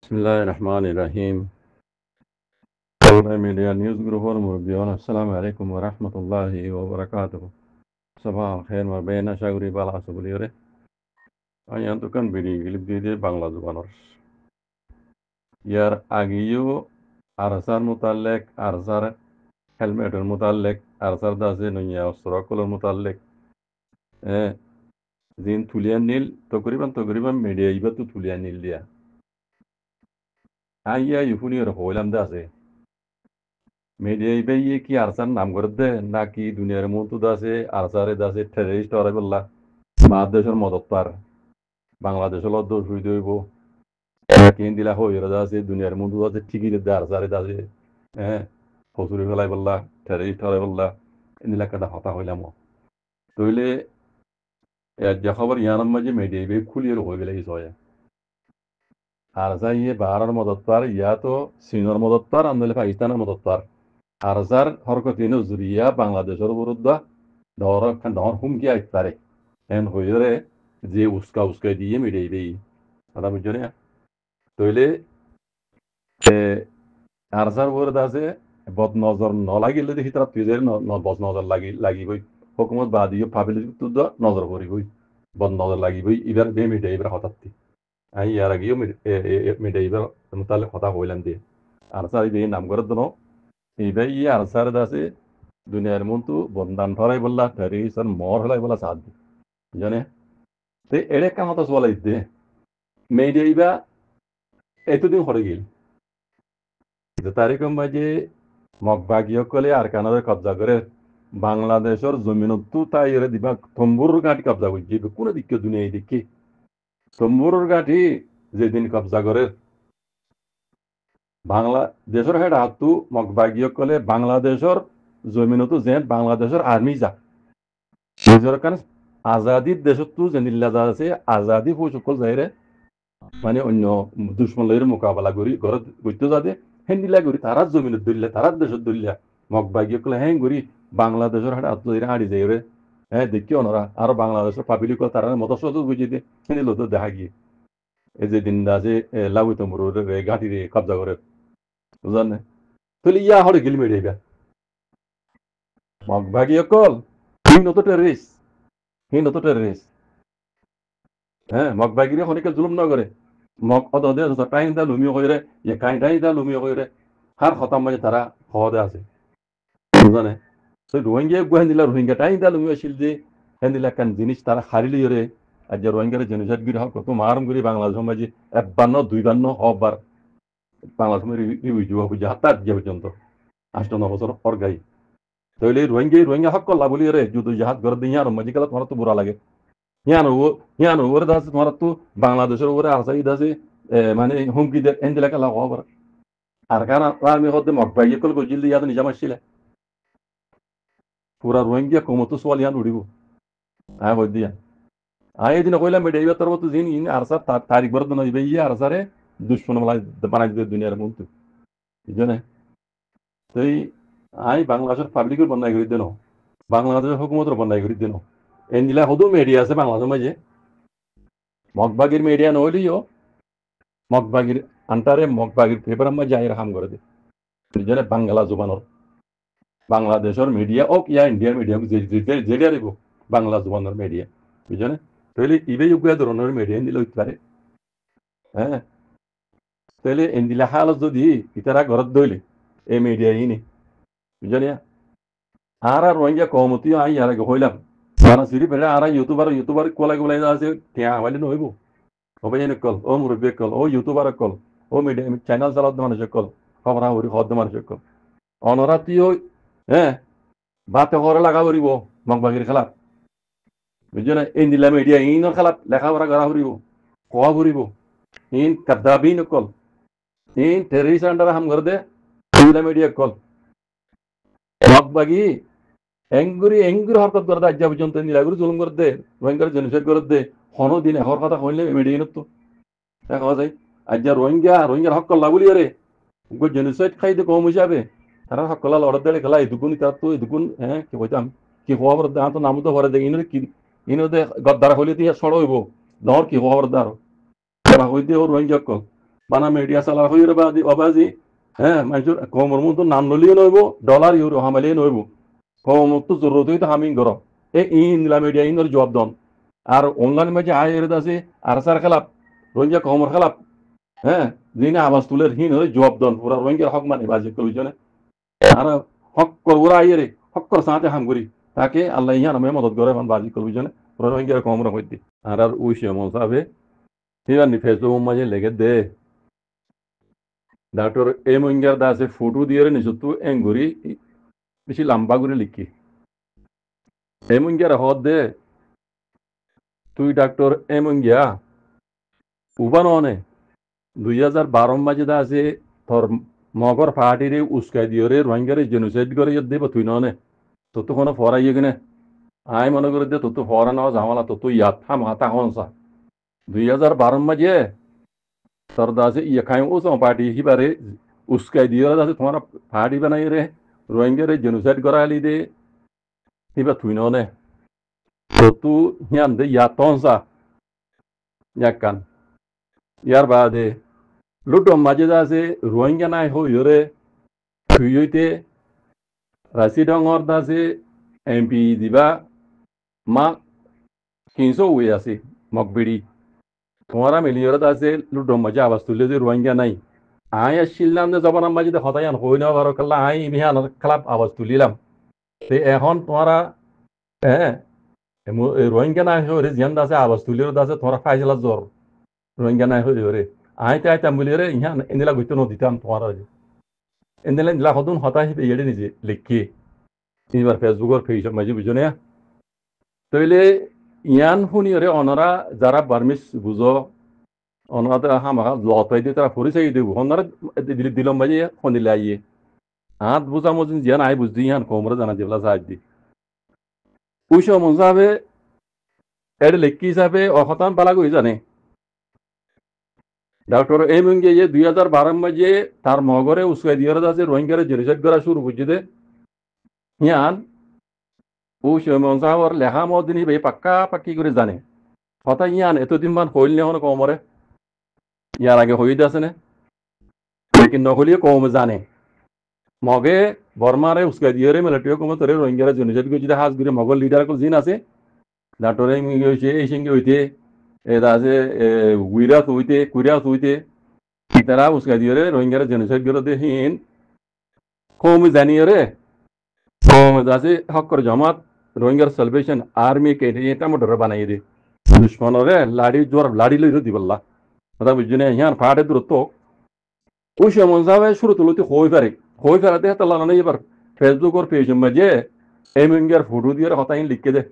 Bismillahirrahmanirrahim. Kawra Media News Group or Murbion. Assalamu alaikum wa rahmatullahi wa barakatuh. Sabah khair ma bayna shaguri bala asubulire. Ayan tukan bidi gilib dide Bangla zubanor. Yar agiyu arsar mutallek arsar helmeter mutallek arsar dase nunya osrakol mutallek. Zin tulian nil tokriban media ibatu tulian nil dia. Aya yufuni roholam dase. Media ibe ki arsan নাম করতে নাকি দুনিয়ার মতো দাসে আরসারে দাসে terrorist ওরা বললা বাংলাদেশের মদত পার বাংলাদেশের দোষ হইতে হইব কিন দিলা হইরা দাসে দুনিয়ার মতো দাসে ঠিকই দে আরসারে দাসে হ্যাঁ হসুরি ফেলাই বললা টেররিস্ট ওরা বললা ইন্দিলা কাটা হতা হইলাম তইলে যে খবর ইয়ানার মাঝে মেডিয়া ইবে খুলিয়ে হয়ে গেলে কিছু হয় আরসা ইয়ে বাহারের মদত পার ইয়া তো চীনের মদত পার আন্দোলন পাকিস্তানের মদত পার আরসার হরকতিনো জুরিয়া বাংলাদেশের বিরুদ্ধে ধর হুমকি আইতে পারে এন হইরে যে উস্কা দিয়ে মিটাই দেই কথা বুঝছো না তইলে আরসার বিরুদ্ধে আছে বদ নজর নলাগিলে দেখি তারা তুই বদ নজর লাগিবই হুকুমত বাদিও পাবলিক তো নজর করিবই বদ নজর লাগিবই এবার বে মিটাই এবার হঠাৎ আই ইয়ার আগেও মিটাই এবার তাহলে কথা হইলাম দিয়ে আরসার এই নাম করে দেন এইবার ই আরসার আছে দুনিয়ার মতো বন্দান ফরাই বললা টেরিসন মর হলাই বলা সাদ জানে তে এড়ে কামত বলা ইতে মেডিয়াইবা এতদিন হরে গেল তারিখম বাজে মগবাগীয়কলে আর কানারে কবজা করে বাংলাদেশের জমিনতো তাই এরে দিবা তম্বুর গাঁটি কবজা করছে কোনো দিকে দুনিয়ায় দিকে তম্বুর গাঁটি যেদিন কবজা করে বাংলাদেশের হেড হাতু মগবাগীয়কলে বাংলাদেশের জমিনতো যে বাংলাদেশের আর্মি যা নিজের কারণে আজাদির দেশতো যেনিল্লা যা আছে আজাদি সকল যাইরে মানে অন্য দুশ্মনের মোকাবেলা করি ঘরত গইতে যাতে হেন্দিলা করি তারা জমিনত ধরলে তারা দেশত ধরলে মগবাগিয়ে কলে হ্যাঁ করি বাংলাদেশের হাট আত্ম হাঁড়ি যাই রে হ্যাঁ দেখি অনরা আর বাংলাদেশের পাবলিক তারা মত সত বুঝিয়ে দিয়ে হেঁদি লো দেখা গিয়ে এই যে দিন আছে লাউত মরুর ঘাটি রে কবজা করে বুঝলেন তাহলে ইয়া হরে গেলি মেড়ে মগবাগিয়ে কল হিন তো টেরিস হ্যাঁ মগবাগিরে হনিকে জুলুম না করে মগ অদে টাইম দা লুমিও কইরে ইয়ে কাইটাই দা লুমিও কইরে হার খতাম মাঝে তারা হদে আছে বুঝানে তো রোহিঙ্গা গুহান দিলা রোহিঙ্গা টাইম দা লুমিও শিল যে হেন দিলা কান জিনিস তারা হারিলি রে আর যে রোহিঙ্গার জেনোসাইড গিরি হক কত মারম গিরি বাংলাদেশ মাঝে 52 হবার বাংলাদেশ মাঝে রিভিউ যুব বুঝে হাত যে পর্যন্ত 8-9 বছর পর গাই তাহলে রোহিঙ্গা হক করলা বলি রে যুদ্ধ জাহাজ করে দিয়ে আর মাঝে গেলে তোমার তো বুড়া লাগে হিয়ানো ওরে দাসে তোমার তো বাংলাদেশের ওরে আরসাই দাসে মানে হুমকি দে এন্দিলা কালা খবর আর কারণ আমি হতে মকবাই কল গজিল দিয়া তো নিজাম আসছিলে পুরা রোহিঙ্গা কমতো সোয়াল ইয়ান উড়িব হই দিয়া এদিন কইলাম বেডে ইবা তোর তো জিন ইন আরসার তারিখ বরদ নই বে ইয়া আরসারে দুশ্মন মালাই বানাই দিবে দুনিয়ার মধ্যে বুঝনে তুই বাংলাদেশের পাবলিকের বন্ধাই করে দেন বাংলাদেশের হুকুমতের বন্ধাই করে দেন এন্দিলা হদু মিডিয়া আছে বাংলাদেশের মাঝে মগবাগির মিডিয়া নইলিও মগবাগির আন্টারে মগবাগির পেপার আমরা যাই হাম করে দে নিজের বাংলা জুবানোর বাংলাদেশের মিডিয়া ওক ইয়া ইন্ডিয়ার মিডিয়া যেটা রেব বাংলা জুবানোর মিডিয়া বুঝলে তাহলে ইবে উগুয়া ধরনের মিডিয়া দিলে হইতে পারে হ্যাঁ তাহলে এন্দিলা হালত যদি ইতারা ঘরত দইলে এই মিডিয়া ইনি বুঝলি আর রোহিঙ্গা কমতি আর হইলাম মানে সিরি পেড়ে আর ইউটিউবার কোলাই আছে টিয়া হইলে নহইব হবে এনে কল ও মুরব্বী কল ও ইউটিউবার কল ও মিডিয়া চ্যানেল চালাতে মানুষ কল খবর হরি হদ্দ মানুষ কল অনরাতিও হ্যাঁ ভাতে করে লাগা করিব মগবাগির খেলাত বুঝছো না এই নিলাম মিডিয়া ইনৰ খেলাত লেখাপঢ়া করা ফুরিব কোয়া ফুরিব ইন কাদ্দাবি নকল ইন টেরিস আন্ডার হাম করে দে নিলাম মিডিয়া কল মগবাগি এঙ্গুরি হরকত করে দে আজ্ঞা পর্যন্ত নিলাগুরি জুলুম করে দে রোহিঙ্গার জেনোসাইড করে দে হনো দিন এখর কথা হইলে মিডিয়া তো দেখা যায় আজ্ঞা রোহিঙ্গার হক করলা বলি রে জেনোসাইড খাই দে কম হিসাবে তারা হক করলা লড়ত দেড়ে খেলা এদুকুন তার তো এদুকুন হ্যাঁ কি কইতাম কি খবর তো নাম তো ভরে দেখি কি ইনতে গদ্দার হইলে দিয়ে সড় হইব নহর কি খবরদার তারা হইতে ও রোহিঙ্গা কল বানা মিডিয়া চালার হইরে বাবাজি হ্যাঁ মানুষের কমর মতো নাম ললিয়ে নইব ডলার ইউরো হামালিয়ে নইব কমর তো জরুরত হইতে হামিং গর ইন নিলা মিডিয়া ইনর জবাব দন আর অনলাইন মাঝে আয় এর আছে আর সার খেলাপ রোহিঙ্গা কমর খেলাপ হ্যাঁ যিনি আওয়াজ তুলের হিন হয়ে জবাব দন পুরা রোহিঙ্গার হক মানে বাজি কইজনে আর হক কর ওরা আইরে হক কর সাথে হাম করি তাকে আল্লাহ ইহান আমি মদত করে মান বাজি কইজনে পুরা রোহিঙ্গার কমর হইতে আর ওই সময় সাবে হিবানি ফেসবুক মাঝে লেগে দে ডাক্তার এম ইঙ্গার দাসে ফটো দিয়ে নিচু এঙ্গুরি বেশি লম্বা করে লিখি এম ইঙ্গার হদ দে তুই ডাক্তার এম ইঙ্গিয়া উবান অনে 2012 মাঝে দাসে তোর মগর পার্টিরে উস্কাই দিয়ে রোহিঙ্গারে জেনোসাইড করে দেব তুই ননে তো তো কোনো ফরাইয়ে কিনে আই মনে করে দে তো ফরা নেওয়া ঝামেলা তো ইয়াত থাম হাতা হনসা 2012 মাঝে তোর দাসে ইয়ে খাই ও পার্টি হিবারে উস্কাই দিয়ে দাসে তোমার পার্টি বানাই রে রোহিঙ্গারে জেনোসাইড করালি দে হিবা তুই ননে তো হিয়ান দে ইয়াতনসা ইয়াকান ইয়ার বাদে লুটো মাঝে দাসে রোহিঙ্গা নাই হইরে তুই হইতে রাশি ডঙর দাসে এমপি দিবা মা 300 হয়ে আছে মকবিড়ি তোমারা মিলিয়র দাসে লুটো মাঝে আওয়াজ তুললে যে রোহিঙ্গা নাই আই আসছিলাম যে জবানার মাঝে হতায়ান হই না বারো কাল্লা আই বিহান খেলাপ আওয়াজ তুলিলাম তে এখন তোমারা হ্যাঁ রোহিঙ্গা নাই হরে জিয়ান দাসে আওয়াজ তুলির দাসে তোমারা ফাইজলা জ্বর রোহিঙ্গা নাই হরে আইতে আইতাম বলি রে ইহান এনিলা গইতো নদিতাম তোমারা এনিলা নিলা হদুন হতা হিবে এড়ে নিজে লিখি তিনবার ফেসবুকের ফেসব মাঝে বুঝনে তইলে ইয়ান শুনি রে অনরা যারা বার্মিস বুঝো অনরা হামাকা লতাই দিয়ে তারা পরিচয় দেব অনরা দিলম মাঝে খনিলে আইয়ে হাত বুঝা মজিন জিয়ান আই বুঝদি ইয়ান কোমরে জানা দিবলা সাহায্য দি উইশ মজাবে এড়ে লিখি হিসাবে অহতান পালা গই জানে ডক্টর এম ইঙ্গে 2012 মাঝে তার মগরে উস্কাই দিয়ে আছে রোহিঙ্গারে জেনোসাইড করা শুরু করছে দে ইয়ান ও মনসাহর লেখা মদিনী বে পাক্কা পাক্কি করে জানে হতা ইয়ান এতদিন মান হইল নেহন কমরে ইয়ার আগে হইতে আছে না লেকিন নহলিয়ে কম জানে মগে বর্মারে উস্কাই দিয়ে রে মিলিটারি কম তোরে রোহিঙ্গারে জেনোসাইড করছে হাজ করে মগর লিডার কল জিন আছে ডক্টর এম ইঙ্গে হইছে এই সিঙ্গে হইতে এটা আছে উইরাত হইতে কুইরাত হইতে তারা উস্কাই দিয়ে রে রোহিঙ্গারে জেনোসাইড করে দে হিন কম জানিয়ে রে কম আছে হক্কর জমাত রোহিঙ্গার সালভেশন আর্মি কে এটা মোটর বানাই দে দুশ্মনরে লাড়ি জোর লাড়ি লই দি বললা কথা বুঝনে ইয়ান ফাটে দূরত্ব ওই সময় যাবে শুরু তুলতে হই পারে তালা না এবার ফেসবুকের পেজ মাঝে এম ইঙ্গিয়ার ফটো দিয়ে হতাইন লিখে দে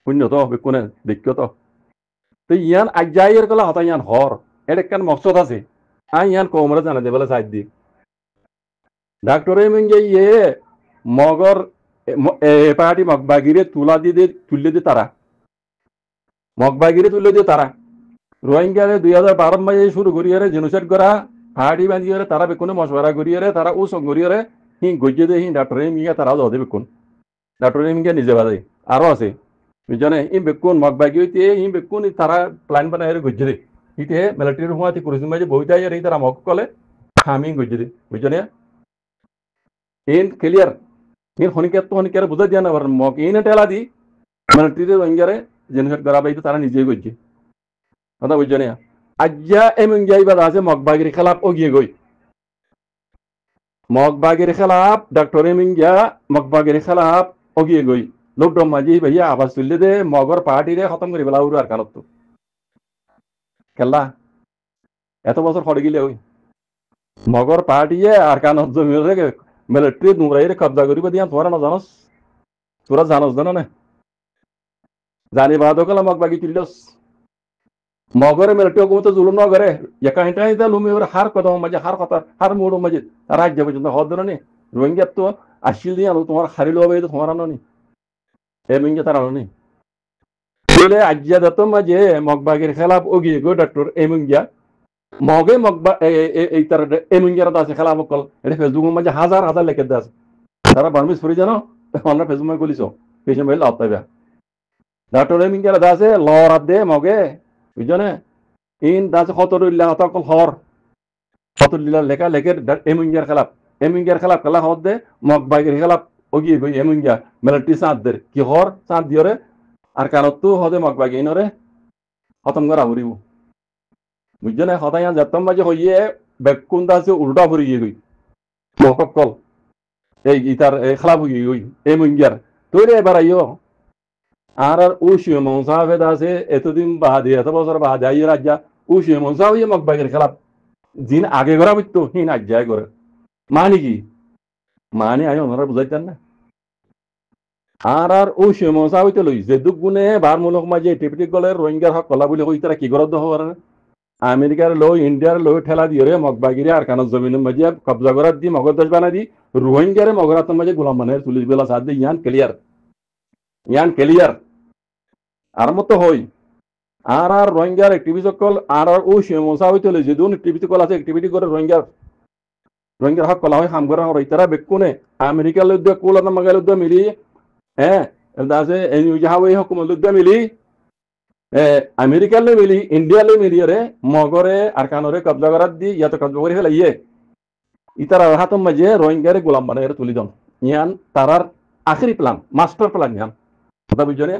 শূন্য তো বেকুনে দেখ তো ইয়ান আজাইয়ের গলা হতা ইয়ান হর এটা কেন মকসদ আছে আই ইয়ান কমরে জানা দে বলে সাইড দি ডাক্তার এম ইয়ে মগর পার্টি মগবাগিরে তুলে দিয়ে তারা মগবাগিরে তুলে দিয়ে তারা রোহিঙ্গারে 2012 মাঝে শুরু করিয়ে জেনোসাইড করা পার্টি বাঁধিয়ে তারা বেকুনে মশওয়ারা করিয়ে তারা ও সঙ্গ করিয়ে হি গজ্জে দে হি ডাক্তার এম ইয়া তারা দে বেকুন ডাক্তার এম ইয়া নিজে বাদে আরো আছে বুঝনে ই বেকুন মগবাগি হইতে ই বেকুন তারা প্ল্যান বানায় গজ্জে দে ইতে মিলিটারি হুয়াতে করেছে মাঝে বইটা আর তারা মগ কলে হামি গজ্জে দে বুঝনে ইন ক্লিয়ার ইন হনিকে বুঝা দিয়া না মগ ইন টেলা দি মিলিটারি রোহিঙ্গারে জেনোসাইড করা বাইতে তারা নিজে গজ্জে কথা বুঝনে আজ্জা এম ইঙ্গাইবা আছে মগবাগির খেলাপ ওগিয়ে গই মগবাগির খেলাপ ডাক্তার এম ইঙ্গা মগবাগির খেলাপ ওগিয়ে গই লোকডম মাঝি ভাইয়া আবাস তুললে দে মগর পার্টিরে খতম করে বেলা উড়ু আর কারত খেলা এত বছর হড়ে গিলে ওই মগর পার্টিয়ে আর কানত জমি রে মিলিটারি নুরাইরে কবজা করিব দিয়া তোরা না জানস তোরা জানস জানো না জানি বাদ কলা মগবাগি তুললস মগরে মিলিটারি কমতে জুলুম না করে একা হিটা লুমি হার কদম মাঝে হার কথা হার মোড় মাঝে রাজ্য পর্যন্ত হদ নি রোহিঙ্গা তো আসিল দিয়া তোমার হারিল হবে তো তোমার আনো নি এমিঙ্গে তার আনো নি বলে আজ্জা দত মাঝে মগবাগের খেলাপ ওগিয়ে গো ডাক্তার এমিঙ্গা মগে মগবা এই তার এমিঙ্গার আছে খেলাপ কল এটা ফেসবুক মাঝে হাজার হাজার লেখে দাস তারা বার্মিস ফুরি জানো আমরা ফেসবুক মাঝে গলিছ পেছন ভাই লাভ পাইবা ডাক্তার এমিঙ্গার আছে লড়াত দে মগে বুঝনে ইন দাস খতরুল্লাহ তকল হর খতরুল্লাহ লেখা লেখের এমিঙ্গার খেলাপ খেলা হদ দে মগ বাইকের খেলাপ ওগিয়ে গই এমিঙ্গা মেলাটি সাঁতদের কি হর সাঁত দিয়রে আর কারণতো হদে মগ বাইকে ইনরে খতম করা হরিব বুঝছো না হতাই যাতম বাজে হইয়ে বেকুন দাসে উল্টা ভরি গিয়ে গই মকল এই ইতার খেলা হইয়ে গই এমিঙ্গার তৈরি এবার আইও আর উশিও মনসাফে দাসে এতদিন বাদে এত বছর বাদে আইয়ে রাজ্যা উশিও মনসাফে মগ বাইকের খেলাপ জিন আগে করা বুঝতো হিন আজ্ঞায় করে মানে কি মানে আই ওনারা বুঝাইতেন না আর ও সমস্যা হইতে লই যে দুগুণে বার মূলক মাঝে টিপিটিক গলে রোহিঙ্গার হক কলা বলে কই তারা কি করদ হওয়ার আমেরিকার লো ইন্ডিয়ার লো ঠেলা দিয়ে রে মগবাগিরি আর কানত জমিনের মাঝে কবজা করার দি মগরদাস বানা দি রোহিঙ্গারে মগরাতের মাঝে গোলাম বানায় চল্লিশ বেলা সাথ দিয়ে ইয়ান ক্লিয়ার আর মতো হই আর রোহিঙ্গার অ্যাক্টিভিটি সকল আর ও সমস্যা হইতে লই যে দুন অ্যাক্টিভিটি কল আছে অ্যাক্টিভিটি করে রোহিঙ্গার হক কলা হয় হাম করা হয় তারা বেকুনে আমেরিকার লুদ্ধ কোলানা মাগাল লুদ্ধ মিলি দাসে যাহাওয়ে হকুমত লুদ্ধ মিলি আমেরিকার লে মিলি ইন্ডিয়ার লে মিলি রে মগরে আর কানরে কবজা করার দি ইয়াতে কবজা করে ফেলাইয়ে ইতারা হাতম মাঝে রোহিঙ্গারে গোলাম বানায় তুলি দম ইয়ান তারার আখরি প্ল্যান মাস্টার প্ল্যান ইয়ান কথা বুঝছনে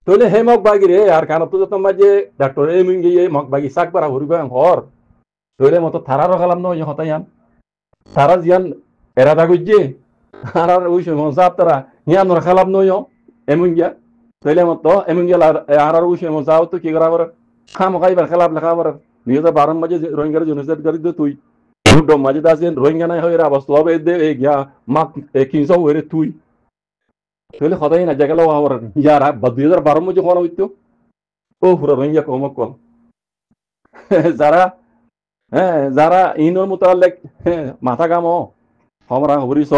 তইলে হে মগ বাগিরে আর কানত যত মাঝে ডাক্তার এমিঙ্গিয়ে মগ বাগি সাক পারা হরিবা হর তইলে মতো থারারও খালাম নয় হতায়ান তারা জিয়ান এরাদা গুজে আর ওই সময় সাপ তারা হিয়ান খালাপ নয় এমুঙ্গিয়া তৈলে মতো এমুঙ্গিয়া আর ওই সময় সাপ তো কি করা বড় খাম খাইবার খেলাপ লেখা বড় 2012 মাঝে রোহিঙ্গার জনসাইড করি তুই ডম মাঝে দাসেন রোহিঙ্গা নাই হয় অবস্থা হবে দে এই গিয়া মাক 300 হইরে তুই তৈলে খদাই না জায়গা লওয়া বড় ইয়ার 2012 মাঝে কোন হইতো ও পুরো রোহিঙ্গা কম কম যারা ইনর মোতালেক মাথা কামো হমরা হরিস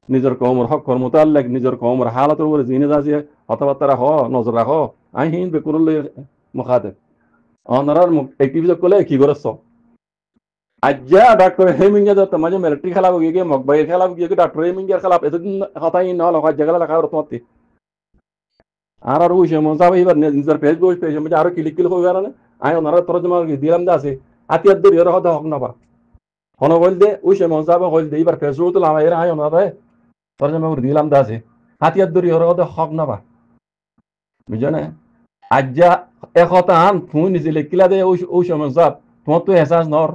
নিজের কমর হক মোতালেক নিজের কমর হালাতের উপরে জিনে যাচ্ছে কথাবার্তা রাখ নজর রাখ আই হিন বেকুরল মুখাতে অনারার অ্যাক্টিভিটি করলে কি করছ আজ্জা ডাক্তার হেমিঙ্গা যত মাঝে মিলিটারি খেলা গিয়ে মকবাই খেলা গিয়ে ডাক্তার হেমিঙ্গার খেলা এতদিন কথাই ন লখা জায়গা লেখা তোমাতে আর ওই সময় যাবে এবার নিজের ফেসবুক পেজ মধ্যে আরো ক্লিক হয়ে গেল না আই ওনারা তরজমা দিলাম যে আছে হাতিয়ার দড়ি ওরা হতে হক নাবা হন হইল দে ওই সময় যাবে হইল দে এবার ফেসবুক তো লামাই আই ওনারা তরজমা দিলাম যে আছে হাতিয়ার দড়ি ওরা হতে হক নাবা বুঝছো না আজ্জা একতা আন ফোন নিজে লিখিলা দে ওই সময় যাব তোমার তো এহসাস নর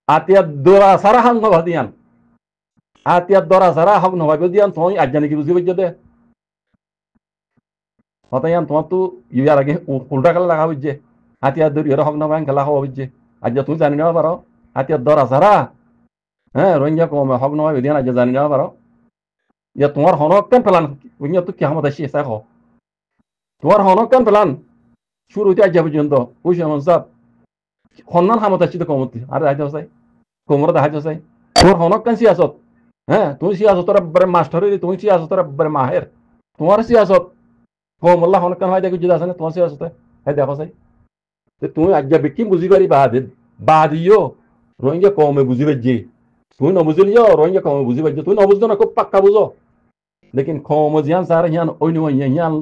হাতিয়ার দড়া সারা হাং নবা দিয়ান হাতিয়ার দড়া সারা হক নবা দিয়ান তুই আজ্জা নাকি বুঝি বুঝছো দে হতায়ান তোমার তো ইয়ার আগে উল্টা কালা লাগা বুঝছে হাতিয়ার দড়ি ওরা হক নবা খেলা হওয়া বুঝছে আজ্জা তুমি জানি না পারো হাতিয়ার দড়া সারা হ্যাঁ রোহিঙ্গা কম হক নবা দিয়ান আজ্জা জানি না পারো ইয়া তোমার হনক কেন পেলান বুঝিয়া তো কি হামত আসি এসা খো তোমার হনক কেন পেলান শুরু হইতে আজ্জা পর্যন্ত ওই সময় সব হন্নান হামত আসছি তো কমতি আর হাইতে চাই কোমর হাইতে চাই তোমার হনক কেন সিয়াসত হ্যাঁ তুমি সিয়াসতর বড় মাস্টার তুমি সিয়াসতর বড় মাহের তোমার সিয়াসত কোমল্লা হনক কেন হয় দেখো যদি আছে না তোমার সিয়াসত হ্যাঁ দেখো চাই তুমি আজ্জা বেকি বুঝি পারি বাদিও রোহিঙ্গা কমে বুঝি পারছি তুই নবুঝলিও রোহিঙ্গা কমে বুঝি পারছি তুই নবুঝতো না খুব পাক্কা বুঝো লেকিন কমে জিয়ান সার হিয়ান অন্য হিয়ান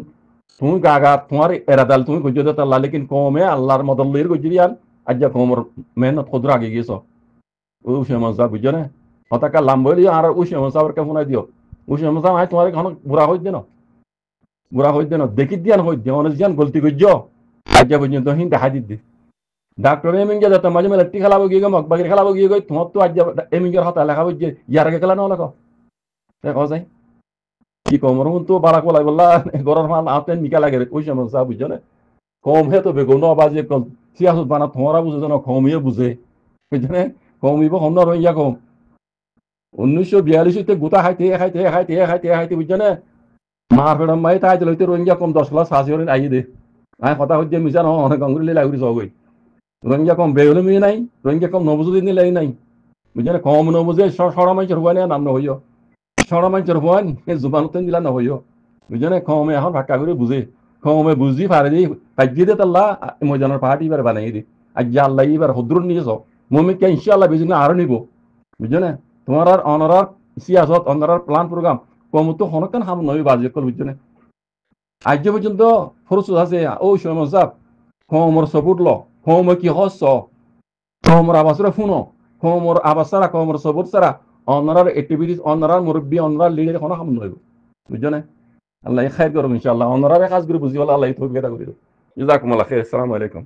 তুমি গাগা তোমার এরাদাল তুমি গুজো দে তাল্লা লেকিন কমে আল্লাহর মদল্লির গুজরি আর আজ্জা কমর মেহনত খুদ আগে গেছ ও সমস্যা বুঝছো না হতাকা লাম্বলি আর ও সমস্যা ওর কে ফোনাই দিও ও সমস্যা আই তোমার এখন বুড়া হই দেন দেখি দিয়ান হই দিও অনেক জিয়ান গলতি গুজো আজ্জা পর্যন্ত হিন দেখা দিদি ডাক্তার এমিঙ্গা যাতে মাঝে মাঝে টি খেলাবো গিয়ে মকবাগির খেলাবো গিয়ে গই তোমার তো আজ্জা এমিঙ্গার হতা লেখা বুঝছে ইয়ার আগে খেলা নলেখ দেখো যাই কি কমর তো বাড়া কলাই বললা গরর মাল আতেন নিকা লাগে ওই সমস্যা বুঝছো না কম হে তো বেগুন বাজে কম সিয়াসত বানা তোমারা বুঝে না কমিয়ে বুঝে বুঝছো না কমিব কম না রইয়া কম 1942 গোটা খাইতে বুঝছো না মার ফেরম মাই তাই লইতে রোহিঙ্গা কম 10 ক্লাস ফাঁসি হলেন আই দে আই কথা হচ্ছে মিশা ন অনেক অঙ্গুলি লাগি সবই রোহিঙ্গা কম বেহলে মিয়ে নাই রোহিঙ্গা কম নবুঝু দিন লাই নাই বুঝছো না কম নবুঝে সরা মানুষের হুয়া নিয়ে নাম নহইও সরা মানুষের হুয়া জুবানতে দিলা নহইও বুঝছো না কমে এখন ভাক্কা করে বুঝে কমে বুঝি পারে দি কাজিয়ে দে তাল্লা ময়দানের পাহাড়ি এবার বানাই দি আজ আল্লাহ এবার হদ্রুর নিয়েছ মমিকে ইনশাআল্লাহ বেজিনা আরো নিব বুঝছো না তোমার আর অনারার সিয়াসত অনারার প্ল্যান প্রোগ্রাম কম তো হনকান হাম নয় বাজে কল বুঝছো না আজ পর্যন্ত ফরস আছে ও সমস্যা কমর সবুর ল কম কি হস কমর আবাসরে শুনো কমর আবাস ছাড়া কমর সবুর ছাড়া অনারার অ্যাক্টিভিটিস অনারার মুরব্বী অনারার লিডার কোনো কাম নইব বুঝছো না আল্লাহ খাইর করুন ইনশাআল্লাহ অনারারে কাজ করে বুঝি আল্লাহ তৌফিক দান করিল জাযাকুমুল্লাহ খাইর আসসালামু আলাইকুম